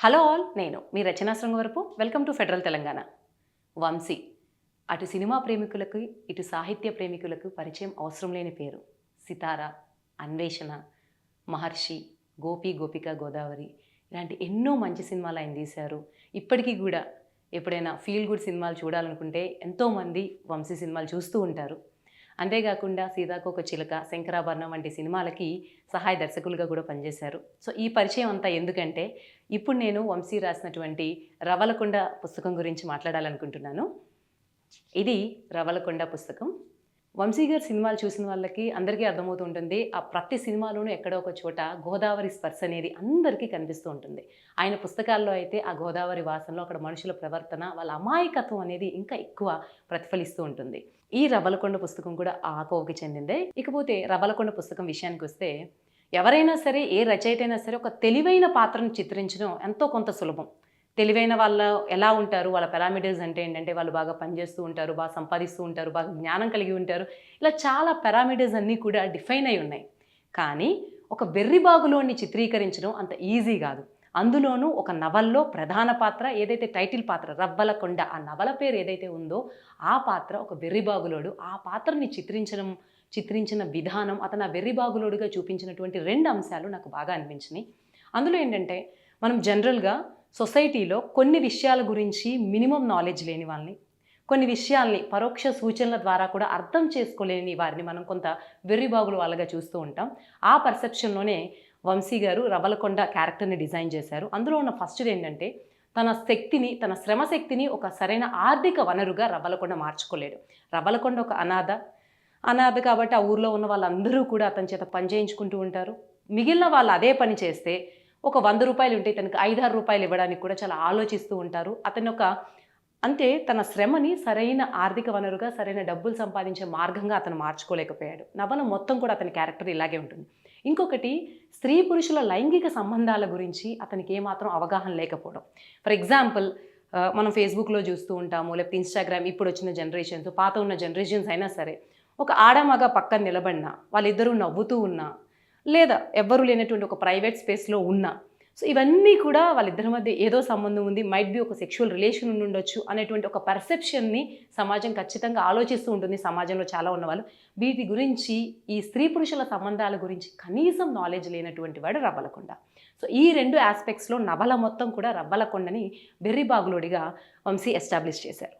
Hello all, నేను మీ Rachana Srungavarapu. Welcome to federal Telangana. Vamshi అటు సినిమా ప్రేమికులకు ఇటు సాహిత్య ప్రేమికులకు పరిచయం అవసరం లేని పేరు. సితార, అన్వేషణ, మహర్షి, గోపి గోపిక గోదావరి ఇలాంటి ఎన్నో మంచి సినిమాలు ఆయన తీశారు. ఇప్పటికీ కూడా ఎప్పుడైనా ఫీల్ గుడ్ సినిమాలు చూడాలనుకుంటే ఎంతోమంది వంశీ సినిమాలు చూస్తూ ఉంటారు. అంతేకాకుండా సీతాకోక చిలుక, శంకరాభరణం వంటి సినిమాలకి సహాయ దర్శకులుగా కూడా పనిచేశారు. సో ఈ పరిచయం అంతా ఎందుకంటే ఇప్పుడు నేను వంశీ రాసినటువంటి రవలకొండ పుస్తకం గురించి మాట్లాడాలనుకుంటున్నాను. ఇది రవలకొండ పుస్తకం. వంశీ గారి సినిమాలు చూసిన వాళ్ళకి అందరికీ అర్థమవుతూ ఉంటుంది, ఆ ప్రతి సినిమాలోనూ ఎక్కడో ఒక చోట గోదావరి స్పర్శ అనేది అందరికీ కనిపిస్తూ ఉంటుంది. ఆయన పుస్తకాల్లో అయితే ఆ గోదావరి వాసనలో అక్కడ మనుషుల ప్రవర్తన, వాళ్ళ అమాయకత్వం అనేది ఇంకా ఎక్కువ ప్రతిఫలిస్తూ ఉంటుంది. ఈ రవలకొండ పుస్తకం కూడా ఆ కోవకి చెందిందే. ఇకపోతే రవలకొండ పుస్తకం విషయానికి వస్తే, ఎవరైనా సరే, ఏ రచయిత అయినా సరే ఒక తెలివైన పాత్రను చిత్రించడం ఎంతో కొంత సులభం. తెలివైన వాళ్ళు ఎలా ఉంటారు, వాళ్ళ పారామీటర్స్ అంటే ఏంటంటే వాళ్ళు బాగా పనిచేస్తూ ఉంటారు, బాగా సంపాదిస్తూ ఉంటారు, బాగా జ్ఞానం కలిగి ఉంటారు. ఇలా చాలా పారామీటర్స్ అన్నీ కూడా డిఫైన్ అయి ఉన్నాయి. కానీ ఒక వెర్రిబాగులోని చిత్రీకరించడం అంత ఈజీ కాదు. అందులోనూ ఒక నవల్లో ప్రధాన పాత్ర, ఏదైతే టైటిల్ పాత్ర రవ్వలకొండ, ఆ నవల పేరు ఏదైతే ఉందో ఆ పాత్ర ఒక వెర్రిబాగులోడు. ఆ పాత్రని చిత్రించిన విధానం, అతను ఆ వెర్రిబాగులోడుగా చూపించినటువంటి రెండు అంశాలు నాకు బాగా అనిపించినాయి. అందులో ఏంటంటే, మనం జనరల్గా సొసైటీలో కొన్ని విషయాల గురించి మినిమం నాలెడ్జ్ లేని వాళ్ళని, కొన్ని విషయాల్ని పరోక్ష సూచనల ద్వారా కూడా అర్థం చేసుకోలేని వారిని మనం కొంత వెర్రిబాగులు వాళ్ళగా చూస్తూ ఉంటాం. ఆ పర్సెప్షన్లోనే వంశీ గారు రవలకొండ క్యారెక్టర్ని డిజైన్ చేశారు. అందులో ఉన్న ఫస్ట్ది ఏంటంటే, తన శ్రమ శక్తిని ఒక సరైన ఆర్థిక వనరుగా రవలకొండ మార్చుకోలేడు. రవలకొండ ఒక అనాథ కాబట్టి ఆ ఊర్లో ఉన్న వాళ్ళందరూ కూడా అతని చేత పని చేయించుకుంటూ ఉంటారు. మిగిలిన వాళ్ళు అదే పని చేస్తే ఒక 100 రూపాయలు ఉంటే తనకు 5-6 రూపాయలు ఇవ్వడానికి కూడా చాలా ఆలోచిస్తూ ఉంటారు. అంటే తన శ్రమని సరైన ఆర్థిక వనరుగా, సరైన డబ్బులు సంపాదించే మార్గంగా అతను మార్చుకోలేకపోయాడు. నవల మొత్తం కూడా అతని క్యారెక్టర్ ఇలాగే ఉంటుంది. ఇంకొకటి, స్త్రీ పురుషుల లైంగిక సంబంధాల గురించి అతనికి ఏమాత్రం అవగాహన లేకపోవడం. ఫర్ ఎగ్జాంపుల్, మనం ఫేస్బుక్లో చూస్తూ ఉంటాము, లేకపోతే ఇన్స్టాగ్రామ్, ఇప్పుడు వచ్చిన జనరేషన్స్, పాత ఉన్న జనరేషన్స్ అయినా సరే, ఒక ఆడమగ పక్కన నిలబడినా, వాళ్ళిద్దరూ నవ్వుతూ ఉన్నా, లేదా ఎవ్వరూ లేనటువంటి ఒక ప్రైవేట్ స్పేస్లో ఉన్నా, సో ఇవన్నీ కూడా వాళ్ళిద్దరి మధ్య ఏదో సంబంధం ఉంది, మైట్ బి ఒక సెక్షువల్ రిలేషన్ ఉండొచ్చు అనేటువంటి ఒక పర్సెప్షన్ని సమాజం ఖచ్చితంగా ఆలోచిస్తూ ఉంటుంది. సమాజంలో చాలా ఉన్నవాళ్ళు వీటి గురించి, ఈ స్త్రీ పురుషుల సంబంధాల గురించి కనీసం నాలెడ్జ్ లేనటువంటి వాడు రవ్వలకొండ. సో ఈ రెండు ఆస్పెక్ట్స్లో నవల మొత్తం కూడా రవ్వలకొండని వెర్రిబాగులోడిగా వంశీ ఎస్టాబ్లిష్ చేశారు.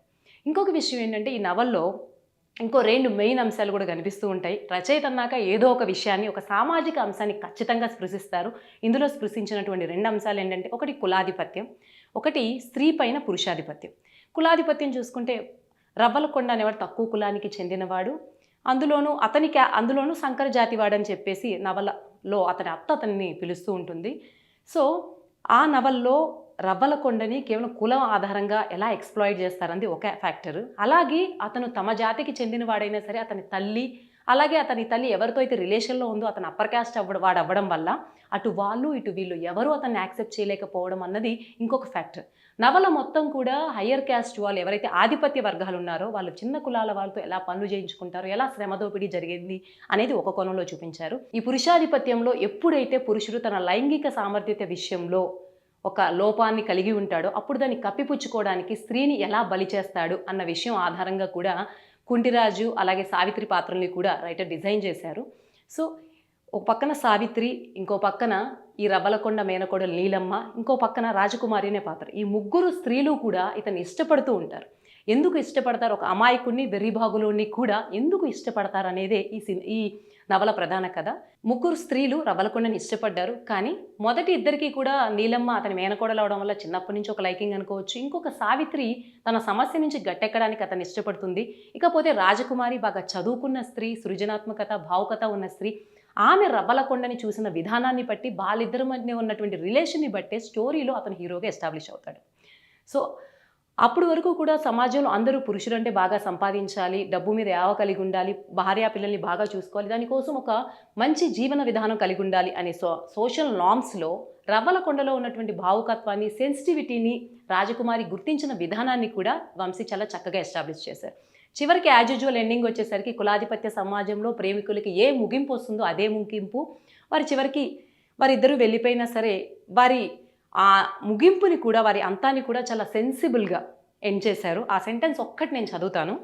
ఇంకొక విషయం ఏంటంటే, ఈ నవల్లో ఇంకో రెండు మెయిన్ అంశాలు కూడా కనిపిస్తూ ఉంటాయి. రచయిత అన్నాక ఏదో ఒక విషయాన్ని, ఒక సామాజిక అంశాన్ని ఖచ్చితంగా స్పృశిస్తారు. ఇందులో స్పృశించినటువంటి రెండు అంశాలు ఏంటంటే, ఒకటి కులాధిపత్యం, ఒకటి స్త్రీ పైన పురుషాధిపత్యం. కులాధిపత్యం చూసుకుంటే, రవ్వలకొండ అనేవాడు తక్కువ కులానికి చెందినవాడు. అందులోనూ సంకర జాతివాడని చెప్పేసి నవలలో అతని అతన్ని పిలుస్తూ ఉంటుంది. సో ఆ నవల్లో రవ్వలకొండని కేవలం కులం ఆధారంగా ఎలా ఎక్స్‌ప్లాయిట్ చేస్తారన్నది ఒక ఫ్యాక్టర్. అలాగే అతను తమ జాతికి చెందిన వాడైనా సరే, అతని తల్లి ఎవరితో అయితే రిలేషన్లో ఉందో అతను అప్పర్ క్యాస్ట్ అవ్వడం వల్ల అటు వాళ్ళు ఇటు వీళ్ళు ఎవరు అతన్ని యాక్సెప్ట్ చేయలేకపోవడం అన్నది ఇంకొక ఫ్యాక్టర్. నవల మొత్తం కూడా హయ్యర్ క్యాస్ట్ వాళ్ళు, ఎవరైతే ఆధిపత్య వర్గాలు ఉన్నారో వాళ్ళు చిన్న కులాల వాళ్ళతో ఎలా పనులు చేయించుకుంటారో, ఎలా శ్రమ దోపిడీ జరిగింది అనేది ఒక కోణంలో చూపించారు. ఈ పురుషాధిపత్యంలో ఎప్పుడైతే పురుషుడు తన లైంగిక సామర్థ్యత విషయంలో ఒక లోపాన్ని కలిగి ఉంటాడో, అప్పుడు దాన్ని కప్పిపుచ్చుకోవడానికి స్త్రీని ఎలా బలి చేస్తాడు అన్న విషయం ఆధారంగా కూడా కుంటిరాజు అలాగే సావిత్రి పాత్రల్ని కూడా రైటర్ డిజైన్ చేశారు. సో ఒక పక్కన సావిత్రి, ఇంకో పక్కన ఈ రవ్వలకొండ మేనకోడలు నీలమ్మ, ఇంకో పక్కన రాజకుమారి అనే పాత్ర. ఈ ముగ్గురు స్త్రీలు కూడా ఇతన్ని ఇష్టపడుతూ ఉంటారు. ఎందుకు ఇష్టపడతారు, ఒక అమాయకుడిని, వెర్రిబాగులోని కూడా ఎందుకు ఇష్టపడతారు అనేదే ఈ నవల ప్రధాన కథ. ముగ్గురు స్త్రీలు రవ్వలకొండని ఇష్టపడ్డారు. కానీ మొదటి ఇద్దరికి కూడా నీలమ్మ అతని మేనకోడలు అవడం వల్ల చిన్నప్పటి నుంచి ఒక లైకింగ్ అనుకోవచ్చు. ఇంకొక సావిత్రి తన సమస్య నుంచి గట్టెక్కడానికి అతను ఇష్టపడుతుంది. ఇకపోతే రాజకుమారి బాగా చదువుకున్న స్త్రీ, సృజనాత్మకత, భావుకత ఉన్న స్త్రీ. ఆమె రవ్వలకొండని చూసిన విధానాన్ని బట్టి, వాళ్ళిద్దరి మధ్య ఉన్నటువంటి రిలేషన్ని బట్టే స్టోరీలో అతను హీరోగా ఎస్టాబ్లిష్ అవుతాడు. సో అప్పుడు వరకు కూడా సమాజంలో అందరూ పురుషులంటే బాగా సంపాదించాలి, డబ్బు మీద యావ కలిగి ఉండాలి, భార్య పిల్లల్ని బాగా చూసుకోవాలి, దానికోసం ఒక మంచి జీవన విధానం కలిగి ఉండాలి అనే సోషల్ నార్మ్స్లో రవ్వలకొండలో ఉన్నటువంటి భావుకత్వాన్ని, సెన్సిటివిటీని రాజకుమారి గుర్తించిన విధానాన్ని కూడా వంశీ చాలా చక్కగా ఎస్టాబ్లిష్ చేశారు. చివరికి యాజ్ యూజువల్ ఎండింగ్ వచ్చేసరికి కులాధిపత్య సమాజంలో ప్రేమికులకి ఏ ముగింపు వస్తుందో అదే ముగింపు. చివరికి వారిద్దరూ వెళ్ళిపోయినా సరే, వారి ఆ ముగింపుని కూడా వారి అంతాన్ని కూడా చాలా సెన్సిబుల్గా ఎండ్ చేశారు. ఆ సెంటెన్స్ ఒక్కటి నేను చదువుతాను.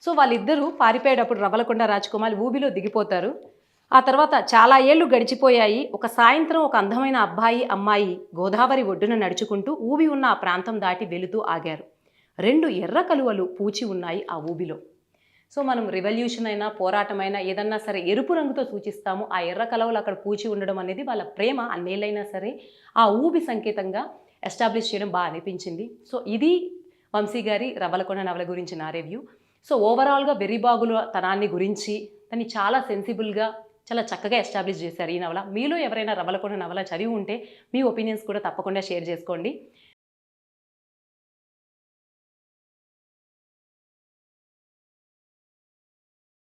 సో వాళ్ళిద్దరూ పారిపోయేటప్పుడు రవ్వలకొండ రాజకుమారి ఊబిలో దిగిపోతారు. ఆ తర్వాత చాలా ఏళ్ళు గడిచిపోయాయి. ఒక సాయంత్రం ఒక అందమైన అబ్బాయి అమ్మాయి గోదావరి ఒడ్డున నడుచుకుంటూ ఊబి ఉన్న ఆ ప్రాంతం దాటి వెళుతూ ఆగారు. 2 ఎర్ర కలువలు పూచి ఉన్నాయి ఆ ఊబిలో. సో మనం రివల్యూషన్ అయినా పోరాటమైనా ఏదన్నా సరే ఎరుపు రంగుతో సూచిస్తాము. ఆ ఎర్ర కలవలు అక్కడ పూచి ఉండడం అనేది వాళ్ళ ప్రేమ అన్నేళ్ళైనా సరే ఆ ఊబి సంకేతంగా ఎస్టాబ్లిష్ చేయడం బాగా అనిపించింది. సో ఇది వంశీ గారి రవ్వలకొండ నవల గురించి నా రివ్యూ. సో ఓవరాల్గా వెర్రిబాగుల తనాన్ని గురించి దాన్ని చాలా సెన్సిబుల్గా చాలా చక్కగా ఎస్టాబ్లిష్ చేశారు ఈ నవల. మీలో ఎవరైనా రవ్వలకొండ నవల చదివి ఉంటే మీ ఒపీనియన్స్ కూడా తప్పకుండా షేర్ చేసుకోండి.